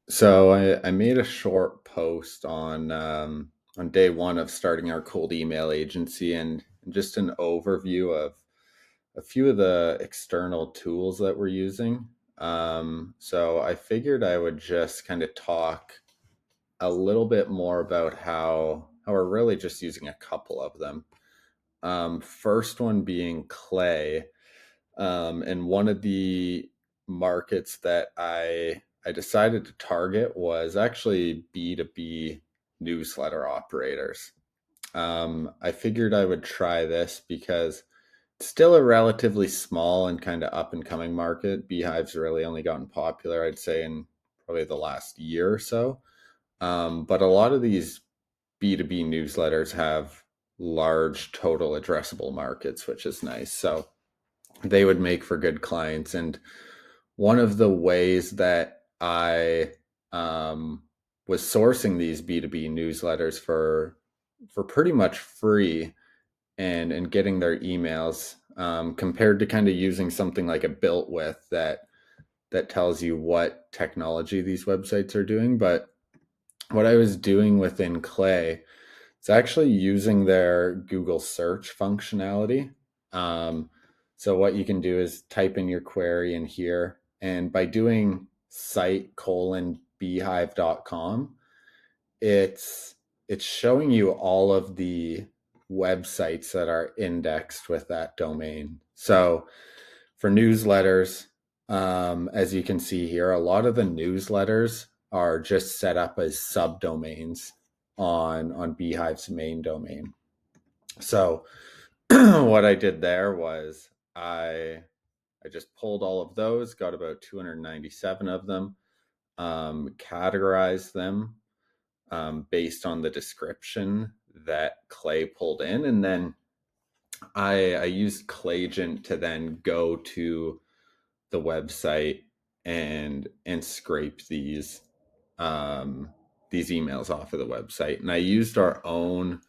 So I made a short post on day one of starting our cold email agency and just an overview of a few of the external tools that we're using. So I figured I would just kind of talk a little bit more about how we're really just using a couple of them. First one being Clay. And one of the markets that I decided to target was actually B2B newsletter operators. I figured I would try this because it's still a relatively small and kind of up and coming market. Beehive's really only gotten popular, I'd say, in probably the last year or so. But a lot of these B2B newsletters have large total addressable markets, which is nice. So they would make for good clients. And one of the ways that I was sourcing these B2B newsletters for pretty much free and getting their emails compared to kind of using something like a built with that tells you what technology these websites are doing. But what I was doing within Clay is actually using their Google search functionality. Um, so what you can do is type in your query in here, and by doing site colon beehive.com, it's it's showing you all of the websites that are indexed with that domain. So for newsletters, as you can see here, a lot of the newsletters are just set up as subdomains on Beehive's main domain. So what I did there was I just pulled all of those, got about 297 of them, categorized them based on the description that Clay pulled in, and then I used Claygent to then go to the website and scrape these emails off of the website. And I used our own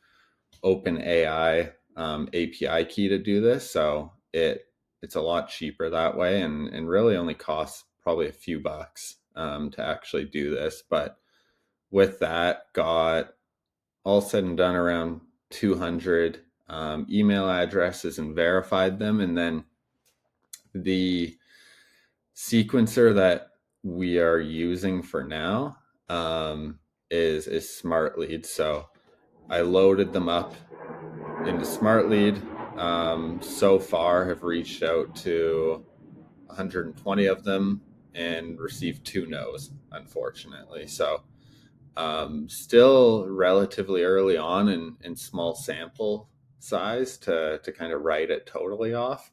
OpenAI API key to do this, so it's a lot cheaper that way, and really only costs probably a few bucks to actually do this. But with that, got all said and done around 200 email addresses and verified them, and then the sequencer that we are using for now is Smart Lead. So I loaded them up into Smart Lead. So far, have reached out to 120 of them and received two no's, unfortunately. So still relatively early on in small sample size to kind of write it totally off.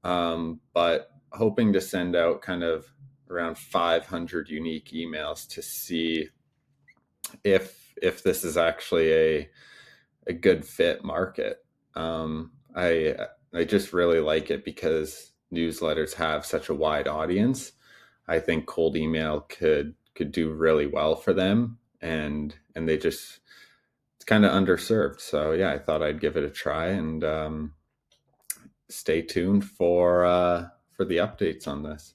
But hoping to send out kind of around 500 unique emails to see if this is actually a good fit market. I just really like it because newsletters have such a wide audience. I think cold email could do really well for them, and they just it's kind of underserved. So yeah, I thought I'd give it a try, and stay tuned for the updates on this.